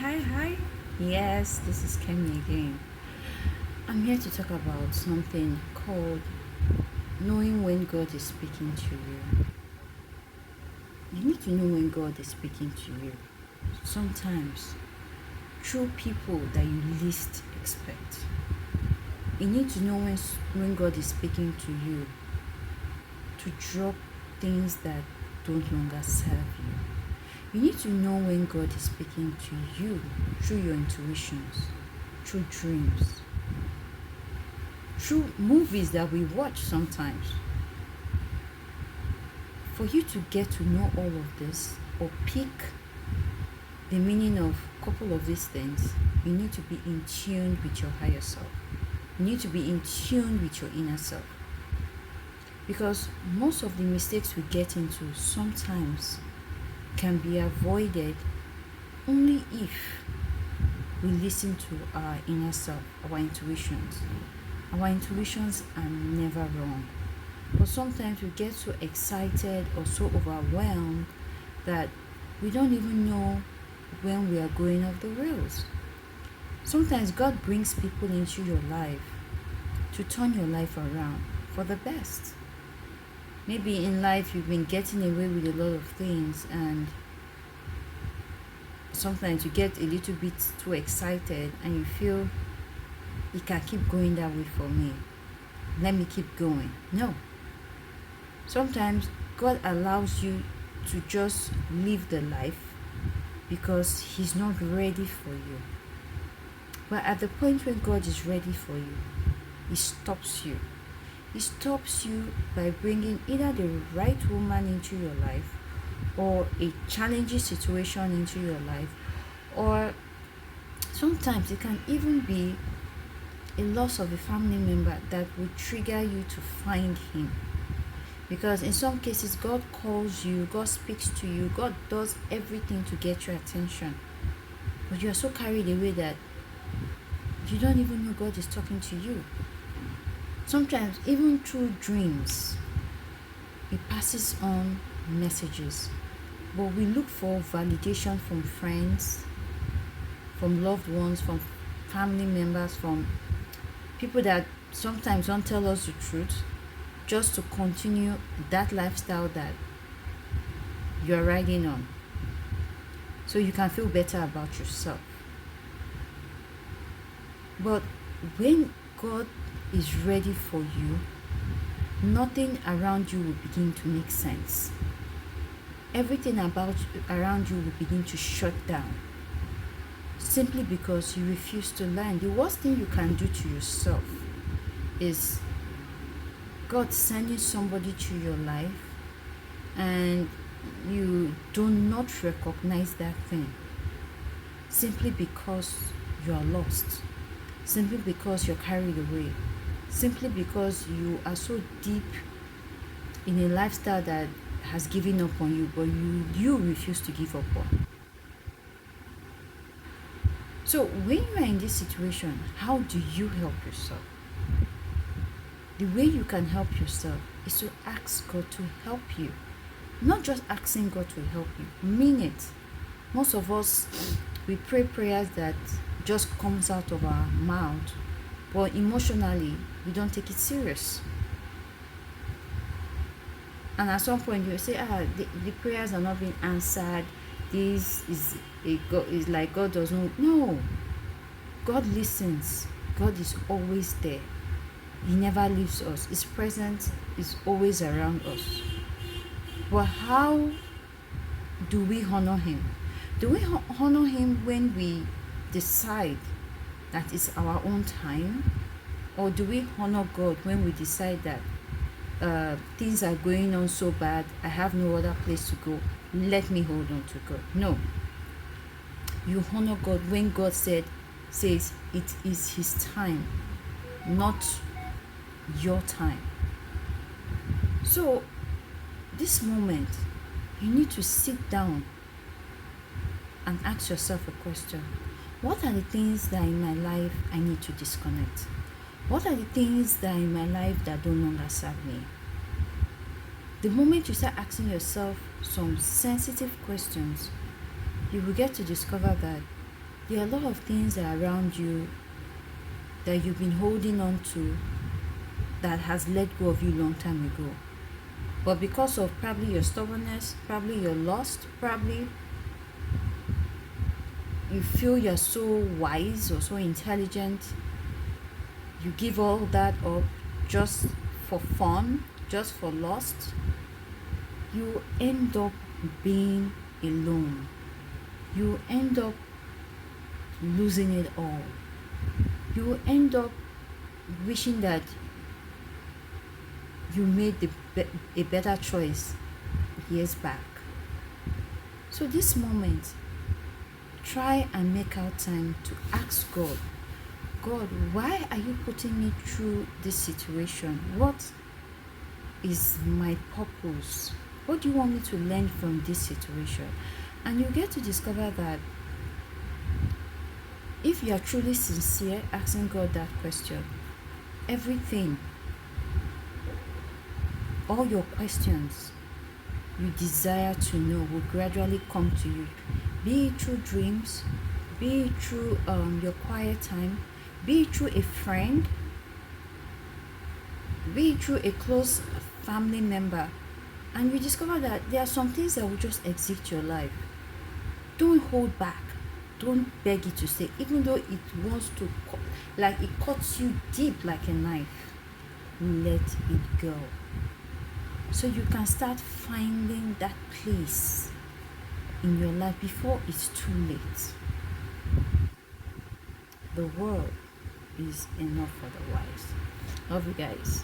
Hi. Yes, this is Kemi again. I'm here to talk about something called knowing when God is speaking to you. You need to know when God is speaking to you. Sometimes through people that you least expect. You need to know when God is speaking to you to drop things that don't longer serve you. You need to know when God is speaking to you through your intuitions, through dreams, through movies that we watch sometimes. For you to get to know all of this or pick the meaning of a couple of these things, you need to be in tune with your higher self. You need to be in tune with your inner self. Because most of the mistakes we get into sometimes can be avoided only if we listen to our inner self, our intuitions. Our intuitions are never wrong. But sometimes we get so excited or so overwhelmed that we don't even know when we are going off the rails. Sometimes God brings people into your life to turn your life around for the best. Maybe in life you've been getting away with a lot of things, and sometimes you get a little bit too excited and you feel it can keep going that way for me. Let me keep going. No. Sometimes God allows you to just live the life because He's not ready for you. But at the point when God is ready for you, He stops you. He stops you by bringing either the right woman into your life, or a challenging situation into your life, or sometimes it can even be a loss of a family member that would trigger you to find Him. Because in some cases, God calls you, God speaks to you, God does everything to get your attention. But you are so carried away that you don't even know God is talking to you. Sometimes, even through dreams, He passes on messages. But we look for validation from friends, from loved ones, from family members, from people that sometimes don't tell us the truth, just to continue that lifestyle that you're riding on, so you can feel better about yourself. But when God is ready for you, nothing around you will begin to make sense. Everything around you will begin to shut down, simply because you refuse to learn. The worst thing you can do to yourself is God sending somebody to your life and you do not recognize that thing, simply because you are lost, simply because you're carried away, simply because you are so deep in a lifestyle that has given up on you, but you refuse to give up on. So when you are in this situation, how do you help yourself? The way you can help yourself is to ask God to help you. Not just asking God to help you, mean it. Most of us, we pray prayers that just comes out of our mouth, but emotionally, we don't take it serious. And at some point, you say, the prayers are not being answered. This is like God does not. No, God listens. God is always there. He never leaves us. His presence is always around us. But how do we honor Him? Do we honor Him when we decide that it's our own time? Or do we honor God when we decide that things are going on so bad, I have no other place to go, let me hold on to God? No. You honor God when God says it is His time, not your time. So this moment, you need to sit down and ask yourself a question. What are the things that in my life I need to disconnect? What are the things that in my life that no longer serve me? The moment you start asking yourself some sensitive questions, you will get to discover that There are a lot of things that are around you that you've been holding on to that has let go of you long time ago. But because of probably your stubbornness, probably you're lost, probably you feel you're so wise or so intelligent, you give all that up just for fun, just for lust, you end up being alone. You end up losing it all. You end up wishing that you made a better choice years back. So this moment, try and make out time to ask God, God, why are you putting me through this situation? What is my purpose? What do you want me to learn from this situation? And you get to discover that if you are truly sincere asking God that question, everything, all your questions you desire to know will gradually come to you. Be it through dreams, be it through your quiet time, be it through a friend, be it through a close family member. And you discover that there are some things that will just exit your life. Don't hold back. Don't beg it to stay, even though it wants to, like it cuts you deep like a knife. Let it go. So you can start finding that place in your life before it's too late. The world is enough for the wise. Love you guys.